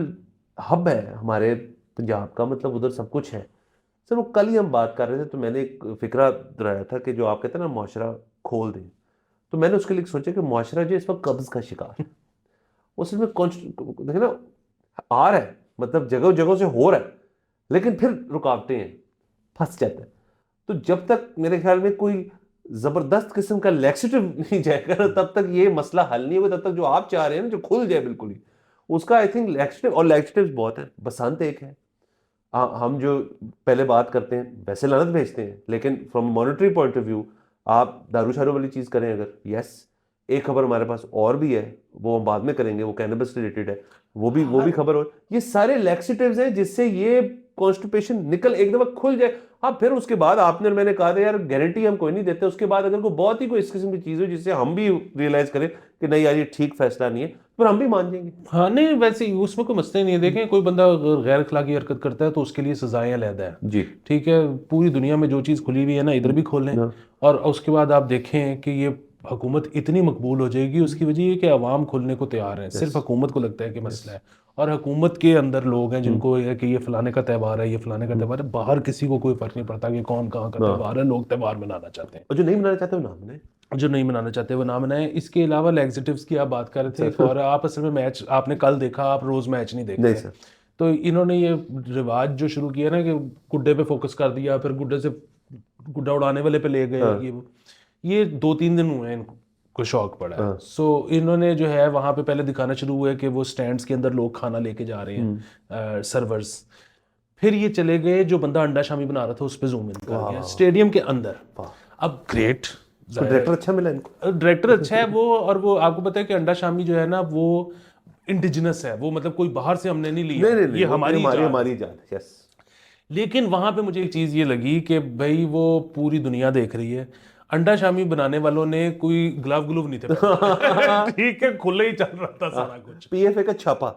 हब है हमारे पंजाब का, मतलब उधर सब कुछ है। सर वो कल ही हम बात कर रहे थे, तो मैंने एक फिक्रा दोहराया था कि जो आप कहते हैं ना मुआशरा खोल दें, तो मैंने उसके लिए सोचा कि मुआशरा जो इस वक्त कब्ज का शिकार है, उसमें देखिए ना आ रहा है, मतलब जगह जगह से हो रहा है, लेकिन फिर रुकावटें हैं, फंस जाता है। तो जब तक मेरे ख्याल में कोई जबरदस्त किस्म का लैक्सेटिव नहीं जाएगा ना, तब तक ये मसला हल नहीं होगा। तब तक जो आप चाह रहे हैं ना, जो खुल जाए बिल्कुल ही, उसका आई थिंक लैक्सेटिव, और लैक्सेटिव बहुत है, बसंत एक है। हम जो पहले बात करते हैं वैसे लानत भेजते हैं, लेकिन from monetary point of view आप दारू शारू वाली चीज़ करें अगर, यस, एक खबर हमारे पास और भी है, वो हम बाद में करेंगे, वो कैनबिस रिलेटेड है, वो भी खबर हो। ये सारे लैक्सेटिव्स हैं जिससे ये कॉन्स्टिपेशन निकल एक दफा खुल जाए। हाँ, फिर उसके बाद आपने और मैंने कहा था यार गारंटी हम कोई नहीं देते, उसके बाद अगर कोई बहुत ही कोई इस किस्म की चीज़ हो जिससे हम भी रियलाइज करें कि नहीं यार ये ठीक फैसला नहीं है, फिर हम भी मान जाएंगे। हाँ नहीं, वैसे उसमें कोई मसले नहीं है। देखें, कोई बंदा अगर गैर अखलाकी हरकत करता है तो उसके लिए सजाएं अलहदा है। जी। ठीक है, पूरी दुनिया में जो चीज़ खुली हुई है ना, इधर भी खोल लें। हाँ। और उसके बाद आप देखें कि ये हुकूमत इतनी मकबूल हो जाएगी, उसकी वजह ये कि अवाम खुलने को तैयार है। सिर्फ हुकूमत को लगता है कि मसला है, और हुकूमत के अंदर लोग हैं जिनको ये कि ये फलाने का त्यौहार है, ये फलाने का त्यौहार है। बाहर किसी को कोई फर्क नहीं पड़ता कि कौन कहाँ का त्यौहार है, लोग त्यौहार मनाना चाहते हैं। और जो नहीं मनाना चाहते वो ना मनाए। जो नहीं मनाना चाहते वो ना मनाएं। इसके अलावा लैक्सेटिव्स की आप बात कर रहे थे एक और, आप असल में मैच आपने कल देखा, आप रोज मैच नहीं नहीं देखते। सर। तो इन्होंने ये रिवाज जो शुरू किया ना कि गुड्डे पे फोकस कर दिया, फिर गुड्डे से गुड्डा उड़ाने वाले पे ले गए, हाँ। ये 2-3 दिन हुए हैं इनको शौक पड़ा है। हाँ। सो इन्होंने जो है वहां पे पहले दिखाना शुरू हुआ है कि वो स्टैंड्स के अंदर लोग खाना लेके जा रहे हैं, सर्वर्स। फिर ये चले गए, जो बंदा अंडा शामी बना रहा था उस पर जूम इन कर गया स्टेडियम के अंदर। अब ग्रेट, डायरेक्टर अच्छा मिला इनको। डायरेक्टर अच्छा है वो, और वो आपको पता है कि अंडा शामी जो है ना वो इंडिजिनस है, वो मतलब कोई बाहर से हमने नहीं लिया, नहीं, ये वो हमारी इजाद है। हमारी इजाद है, यस। लेकिन वहां पे मुझे एक चीज ये लगी कि भाई वो पूरी दुनिया देख रही है, अंडा शामी बनाने वालों ने कोई ग्लव ग्लूव नहीं थे पहने। ठीक है, खुले ही चल रहा था सारा कुछ। पीएफए का छापा।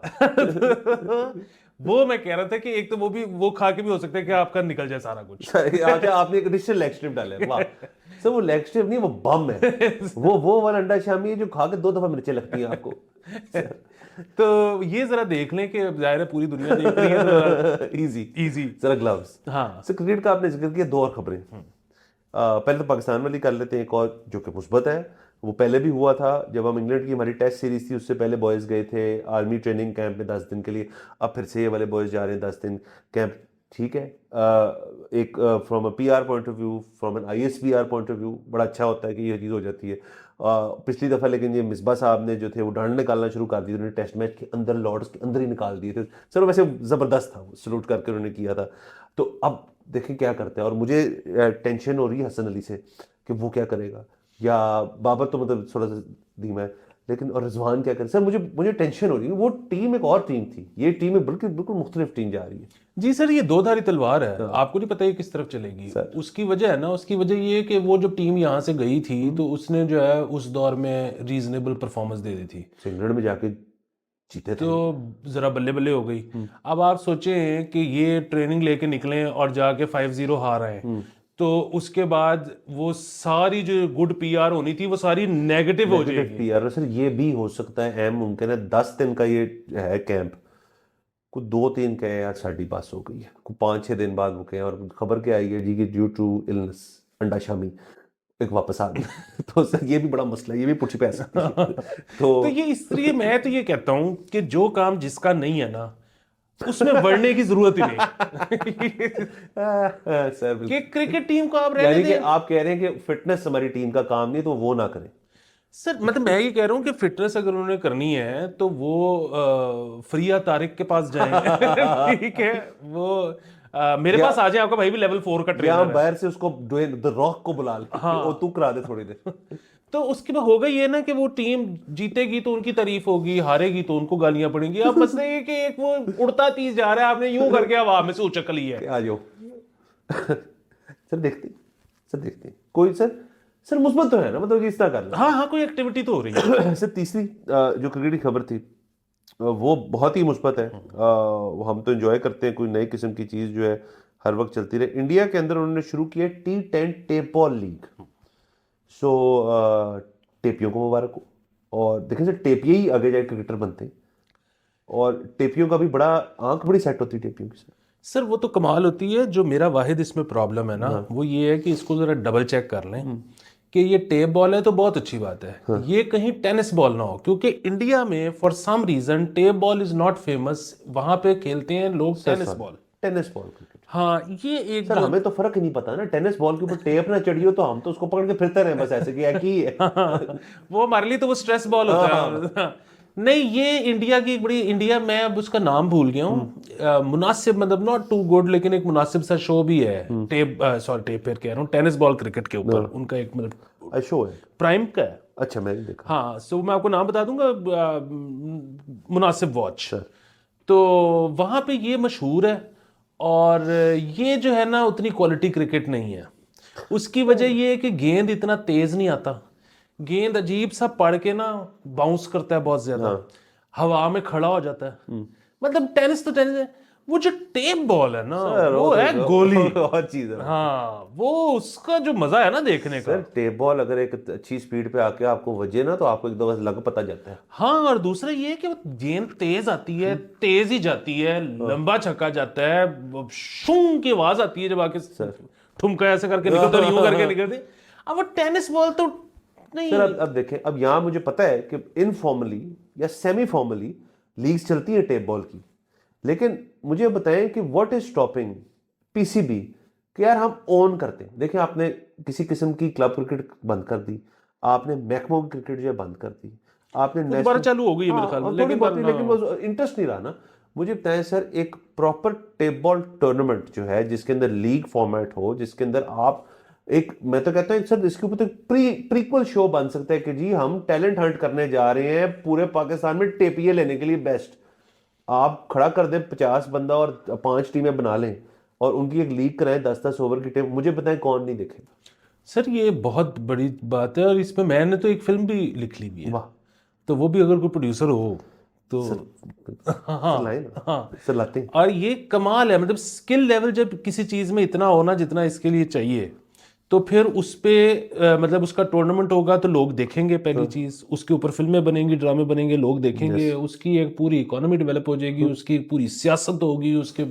वो मैं कह रहा था कि एक तो वो भी, वो खा के भी हो सकता है कि आपका निकल जाए सारा कुछ। अच्छा, आपने एक एडिशनल लैक्सेटिव डाला है, वाह। सर वो लैक्सेटिव नहीं, वो बम है। वो वाला अंडा शामी है जो खा के 2 दफा मिर्चें लगती हैं आपको। तो ये जरा देख लें कि जाहिर है पूरी दुनिया देख रही है। Easy easy. जरा ग्लव्स। हाँ। सर क्रिकेट का आपने जिक्र किया, 2 और खबरें। पहले तो पाकिस्तान वाली कर लेते हैं, एक और जो कि मुस्बत है। वो पहले भी हुआ था जब हम इंग्लैंड की हमारी टेस्ट सीरीज थी, उससे पहले बॉयज़ गए थे आर्मी ट्रेनिंग कैंप में 10 दिन के लिए। अब फिर से ये वाले बॉयज़ जा रहे हैं 10 दिन कैंप। ठीक है, एक from a PR point of view, from an ISPR point of view बड़ा अच्छा होता है कि ये चीज़ हो जाती है। पिछली दफ़ा लेकिन ये मिसबा साहब ने जो थे वो डांड निकालना शुरू कर दिए, उन्होंने टेस्ट मैच के अंदर लॉर्ड्स के अंदर ही निकाल दिए थे। सर वैसे ज़बरदस्त था, सलूट करके उन्होंने किया था। तो अब देखें क्या करते हैं, और मुझे टेंशन हो रही है हसन अली से कि वो क्या करेगा, या बाबर तो मतलब थोड़ा सा धीमा है, लेकिन और रिजवान क्या करे। सर मुझे टेंशन हो रही है। वो टीम एक और टीम थी, ये टीम एक बिल्कुल बिल्कुल मुख्तलिफ टीम जा रही है। जी सर, ये दो धारी तलवार है, आपको नहीं पता ये किस तरफ चलेगी। उसकी वजह है ना, उसकी वजह ये है कि वो जो टीम यहाँ से गई थी तो उसने जो है उस दौर में रीजनेबल परफॉर्मेंस दे दी थी, इंग्लैंड में जाके जीते थे, तो जरा बल्ले बल्ले हो गई। अब आप सोचें कि ये ट्रेनिंग लेके निकले और जाके 5-0 हार आए, तो उसके बाद वो सारी जो गुड पीआर होनी थी वो सारी नेगेटिव हो जाएगी। पीआर सर ये भी हो सकता है, अहम मुमकिन है 10 दिन का ये है कैंप, कुछ 2-3 कहे यार साड़ी पास हो गई है, कुछ 5-6 दिन बाद वो कहे और खबर क्या आई है जी कि ड्यू टू इलनेस अंडा शामी एक वापस आ गया। तो सर ये भी बड़ा मसला है, ये भी पुठी पे सकती है। तो ये इसलिए मैं तो ये कहता हूं कि जो काम जिसका नहीं है ना उसमें बढ़ने की जरूरत ही नहीं। सर कि क्रिकेट टीम को आप रहने यानी कि दें। आप कह रहे हैं कि फिटनेस हमारी टीम का काम नहीं, तो वो ना करें। सर मतलब मैं ये कह रहा हूँ कि फिटनेस अगर उन्होंने करनी है तो वो फ्रिया तारिक के पास जाएं। ठीक है, वो मेरे पास आ जाए, आपका भाई भी लेवल 4 का ट्रेनर है। बाहर से उसको द रॉक को बुला ले, वो तू करा दे थोड़ी देर। तो उसके बाद होगा ये ना कि वो टीम जीतेगी तो उनकी तारीफ होगी, हारेगी तो उनको गालियां पड़ेंगी। अब मसला ये कि एक वो उड़ता तीर जा रहा है, आपने यूं करके हवा में से उछक ली है। आ जाओ। सर देखते कोई सर मुस्बत तो है ना, मतलब इस तरह कर हाँ हाँ, कोई एक्टिविटी तो हो रही है। सर तीसरी जो क्रिकेट की खबर थी वो बहुत ही मुस्बत है। हम तो एंजॉय करते हैं कोई नई किस्म की चीज़ जो है हर वक्त चलती रहे। इंडिया के अंदर उन्होंने शुरू किया T10 टेप बॉल लीग। सो टेपियों को मुबारक हो, और देखें सर टेपिये ही आगे जाए क्रिकेटर बनते हैं, और टेपियों का भी बड़ा आंख बड़ी सेट होती है टेपियों की सर। सर वो तो कमाल होती है। जो मेरा वाहिद इसमें प्रॉब्लम है ना, वो ये है कि इसको ज़रा डबल चेक कर लें कि ये टेप बॉल है तो बहुत अच्छी बात है, ये कहीं टेनिस बॉल ना हो, क्योंकि इंडिया में for some reason tape ball is not famous. वहाँ पे खेलते हैं लोग tennis ball. Tennis ball cricket. हाँ, ये एक सर हमें तो फर्क ही नहीं पता ना, टेनिस बॉल के ऊपर टेप ना चढ़ी हो तो हम तो उसको पकड़ के फिरते रहे बस ऐसे कि या की है। वो हमारे लिए तो वो स्ट्रेस बॉल होता है। नहीं, ये इंडिया की एक बड़ी, इंडिया मैं अब उसका नाम भूल गया हूँ, मुनासिब मतलब नॉट टू गुड, लेकिन एक मुनासिब सा शो भी है टेप, सॉरी टेप फिर कह रहा हूँ, टेनिस बॉल क्रिकेट के ऊपर उनका एक मतलब शो है, प्राइम का है। अच्छा मैंने देखा। हाँ, सो मैं आपको नाम बता दूंगा, मुनासिब वॉच। तो वहाँ पे ये मशहूर है, और ये जो है ना उतनी क्वालिटी क्रिकेट नहीं है। उसकी वजह ये है कि गेंद इतना तेज नहीं आता, गेंद अजीब सा पड़ के ना बाउंस करता है बहुत ज्यादा, हवा में खड़ा हो जाता है। मतलब टेनिस तो टेनिस है, वो जो टेप बॉल है ना वो है गोली और चीज है। हाँ, वो उसका जो मजा है ना देखने का। सर टेप बॉल अगर एक अच्छी स्पीड पे आके आपको वजे ना तो आपको एकदम बस लग पता जाता है। हाँ, और दूसरा ये है कि वो गेंद तेज आती है, तेज ही जाती है, लंबा छक्का जाता है, शूं की आवाज आती है जब आके ठुमका ऐसे करके निकलते, यूं करके निकलते। अब वो टेनिस बॉल तो नहीं। सर अब देखें, अब यहाँ मुझे पता है कि इनफॉर्मली या सेमी फॉर्मली लीग्स चलती है टेप बॉल की, लेकिन मुझे बताएं कि व्हाट इज स्टॉपिंग पीसीबी कि यार हम ओन करते हैं। देखिए आपने किसी किस्म की क्लब क्रिकेट बंद कर दी, आपने मैकमो क्रिकेट जो है बंद कर दी, आपने दोबारा चालू हो गई है मेरे ख्याल में, लेकिन इंटरेस्ट नहीं रहा ना। मुझे बताएं सर, एक प्रॉपर टेप बॉल टूर्नामेंट जो है जिसके अंदर लीग फॉर्मेट हो, जिसके अंदर आप एक, मैं तो कहता हूँ सर इसके ऊपर तो प्रीक्वल शो बन सकता है कि जी हम टैलेंट हंट करने जा रहे हैं पूरे पाकिस्तान में टेपिए लेने के लिए बेस्ट। आप खड़ा कर दें 50 बंदा और 5 टीमें बना लें और उनकी एक लीग कराएं 10-10 ओवर की टीम, मुझे बताएं कौन नहीं देखेगा। सर ये बहुत बड़ी बात है, और इसमें मैंने तो एक फिल्म भी लिख ली भी है, वाह तो वो भी अगर कोई प्रोड्यूसर हो तो सर लाएं ना, हाँ। सर लाते हैं। और ये कमाल है, मतलब स्किल लेवल जब किसी चीज़ में इतना होना जितना इसके लिए चाहिए, तो फिर उस पे मतलब उसका टूर्नामेंट होगा तो लोग देखेंगे पहली चीज़, उसके ऊपर फिल्में बनेंगी, ड्रामे बनेंगे, लोग देखेंगे, उसकी एक पूरी इकोनॉमी डेवलप हो जाएगी, उसकी एक पूरी सियासत होगी, उसके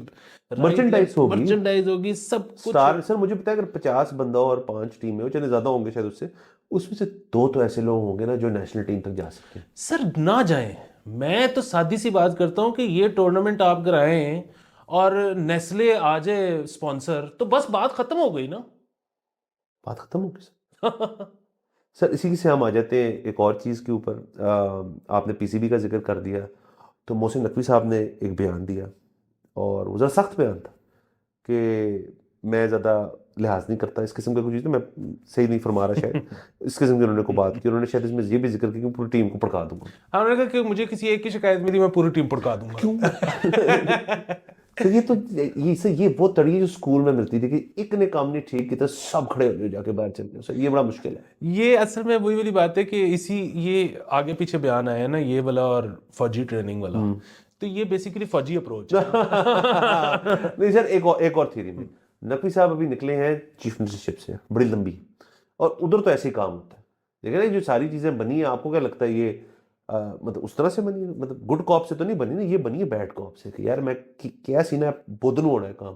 मर्चेंडाइज होगी, सब कुछ। स्टार सर मुझे पता है अगर 50 बंदा और 5 टीमें हो, चले ज्यादा होंगे शायद उससे, उसमें से 2 तो ऐसे लोग होंगे ना जो नेशनल टीम तक जा सकते हैं। सर ना जाएं, मैं तो सादी सी बात करता हूँ कि ये टूर्नामेंट आप कराएं और नेस्ले आ जाए स्पॉन्सर, तो बस बात खत्म हो गई ना। बात खत्म हो गई सर। सर इसी से हम आ जाते हैं एक और चीज़ के ऊपर। आपने पीसीबी का जिक्र कर दिया, तो मोहसिन नकवी साहब ने एक बयान दिया और वो ज़रा सख्त बयान था कि मैं ज़्यादा लिहाज नहीं करता इस किस्म का कुछ चीज़, तो मैं सही नहीं फरमा रहा शायद इस किस्म की उन्होंने को बात की। उन्होंने शायद इसमें ये भी जिक्र किया कि पूरी टीम को भड़का दूंगा। हाँ, उन्होंने कहा कि मुझे किसी एक की शिकायत मिली मैं पूरी टीम भड़का दूंगा। क्यों? तो ये वो तड़िए जो स्कूल में मिलती थी कि एक ने काम नहीं ठीक किया तो सब खड़े हो जाके बाहर चल गए। सर ये बड़ा मुश्किल है। ये असल में वही वाली बात है कि ये आगे पीछे बयान आया है ना, ये वाला और फौजी ट्रेनिंग वाला, तो ये बेसिकली फौजी अप्रोच है। नहीं सर, एक और थ्योरी में नकवी साहब अभी निकले हैं चीफ मिनिस्टरशिप से, बड़ी लंबी, और उधर तो ऐसे ही काम होता है। देखिए ना जो सारी चीजें बनी है, आपको क्या लगता है ये मतलब उस तरह से बनी है, मतलब गुड कॉप से तो नहीं बनी ना, ये बनी है बैड कॉप से कि यार मैं क्या सीना है, बोधनु होना है काम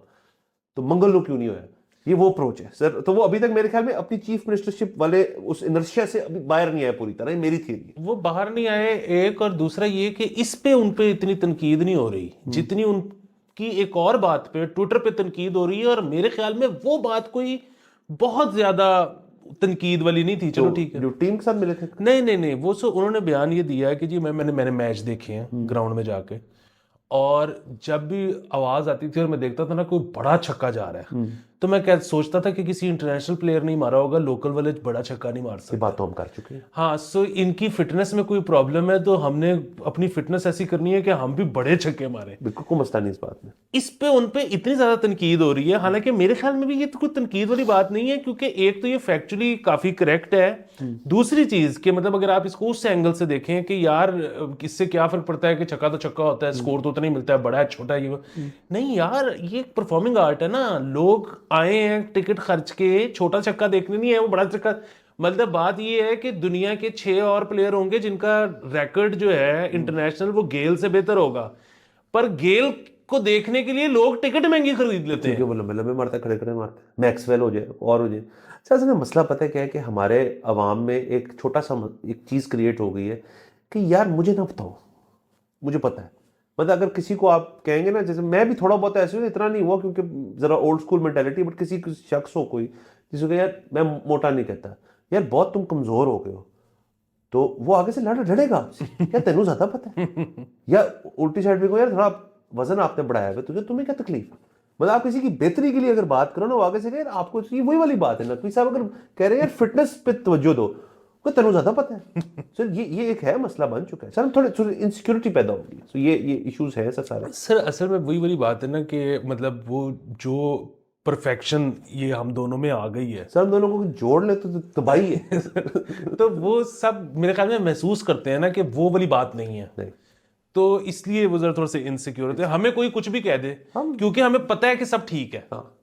तो मंगल लो क्यों नहीं होया, ये वो अप्रोच है सर। तो वो अभी तक मेरे ख्याल में अपनी चीफ मिनिस्टरशिप वाले उस इनर्शिया से अभी बाहर नहीं आया पूरी तरह, मेरी थ्योरी है। वो बाहर नहीं आए एक, और दूसरा ये कि इस पे उन पे इतनी तनकीद नहीं हो रही जितनी उनकी एक और बात पे ट्विटर पे तनकीद हो रही है, और मेरे ख्याल में वो बात कोई बहुत ज्यादा तनकीद वाली नहीं थी। चलो ठीक है, जो टीम के साथ मिले थे। नहीं, वो सो उन्होंने बयान ये दिया है कि जी मैंने मैच देखे हैं ग्राउंड में जाके, और जब भी आवाज आती थी और मैं देखता था ना कोई बड़ा छक्का जा रहा है, तो मैं क्या सोचता था कि किसी इंटरनेशनल प्लेयर नहीं मारा होगा, लोकल वाले बड़ा छक्का नहीं मार सकते। बात तो हम कर चुके हैं। हाँ, सो इनकी फिटनेस में कोई प्रॉब्लम है, तो हमने अपनी फिटनेस ऐसी करनी है कि हम भी बड़े छक्के मारे। बिल्कुल कोई मसला नहीं इस बात में। इस पे उन पे इतनी ज्यादा तनकीद हो रही है, हालांकि मेरे ख्याल में भी ये तो कोई तनकीद वाली बात नहीं है, क्योंकि एक तो ये फैक्चुअली काफी करेक्ट है, दूसरी चीज कि मतलब अगर आप इसको उस एंगल से देखें कि यार इससे क्या फर्क पड़ता है कि छक्का तो छक्का होता है, स्कोर तो उतना ही मिलता है, बड़ा है छोटा है, ये नहीं यार, ये एक परफॉर्मिंग आर्ट है ना। लोग आए हैं टिकट खर्च के, छोटा छक्का देखने नहीं है, वो बड़ा छक्का। मतलब बात ये है कि दुनिया के 6 और प्लेयर होंगे जिनका रिकॉर्ड जो है इंटरनेशनल वो गेल से बेहतर होगा, पर गेल को देखने के लिए लोग टिकट महंगी खरीद लेते क्योंकि हैं। वो लंबे लंबे मारता है, खड़े खड़े मारता है, मैक्सवेल हो जाए और हो जाए। सर असल में मसला पता है क्या है कि हमारे अवाम में एक छोटा सा एक चीज़ क्रिएट हो गई है कि यार मुझे ना बताओ, मुझे पता है। मतलब अगर किसी को आप कहेंगे ना, जैसे मैं भी थोड़ा बहुत ऐसे हूँ, इतना नहीं हुआ क्योंकि ज़रा ओल्ड स्कूल मेंटेलिटी, बट किसी शख्स हो कोई जिसको कहे यार मैं मोटा नहीं कहता, यार बहुत तुम कमज़ोर हो गए हो, तो वो आगे से लड़ेगा आपसे, यार तेनू ज़्यादा पता है। या उल्टी साइड में को, यार थोड़ा वजन आपने बढ़ाया है, तुझे तुम्हें क्या तकलीफ। मतलब आप किसी की बेहतरी के लिए अगर बात करो ना, वो आगे से कहे आपको, ये वही वाली बात है ना, कोई साहब अगर कह रहे हैं यार फिटनेस पे तवज्जो दो, को तेनू ज्यादा पता है। सर ये एक है मसला बन चुका है सर, हम थोड़े इनसिक्योरिटी पैदा होगी, तो ये इश्यूज हैं सर सारे। सर असल में वही वाली बात है ना कि मतलब वो जो परफेक्शन ये हम दोनों में आ गई है, सर हम दोनों को जोड़ ले तो तबाही है। तो वो सब मेरे ख्याल में महसूस करते हैं ना कि वो वाली बात नहीं है, नहीं तो इसलिए वो जरा थोड़ा सा इनसिक्योर होते हैं। हमें कोई कुछ भी कह दे हम क्योंकि हमें पता है कि सब ठीक है। हाँ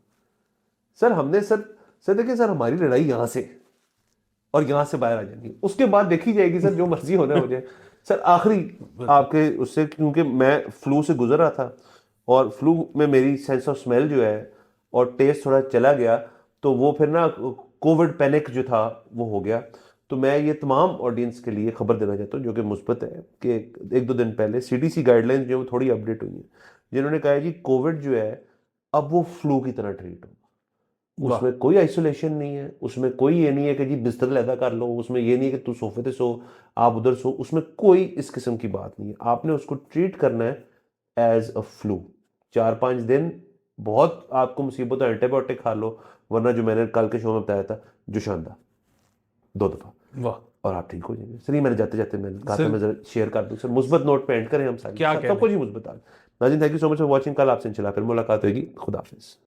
सर, हमने सर देखिए सर, हमारी लड़ाई यहाँ से और यहाँ से बाहर आ जाएगी, उसके बाद देखी जाएगी सर, जो मर्जी होना हो जाए। सर आखिरी आपके उससे, क्योंकि मैं फ्लू से गुजर रहा था और फ्लू में मेरी सेंस ऑफ स्मेल जो है और टेस्ट थोड़ा चला गया, तो वो फिर ना कोविड पैनिक जो था वो हो गया। तो मैं ये तमाम ऑडियंस के लिए खबर देना चाहता हूँ जो कि मुस्बत है, कि एक दो दिन पहले CDC गाइडलाइंस जो है वो थोड़ी अपडेट हुई हैं, जिन्होंने कहा है जी कोविड जो है अब वो फ्लू की तरह ट्रीट हो, उसमें कोई आइसोलेशन नहीं है, उसमें कोई ये नहीं है कि जी बिस्तर लैदा कर लो, उसमें ये नहीं है कि तू सोफे पे सो आप उधर सो, उसमें कोई इस किस्म की बात नहीं है। आपने उसको ट्रीट करना है एज अ फ्लू। 4-5 दिन बहुत आपको मुसीबत है, एंटीबायोटिक खा लो, वरना जो मैंने कल के शो में बताया था जोशांदा 2 दफा, वाह, और आप ठीक हो जाएंगे। सर ये मैंने जाते जाते मैंने कहा था सर मैं जरा शेयर कर दूं सर, मुस्बत नोट पे एंड करें हम सारे, क्या सबको जी मुस्बत। नाज़रीन thank you so much for watching, कल आपसे इंशाल्लाह फिर मुलाकात होगी, खुदा हाफिज़।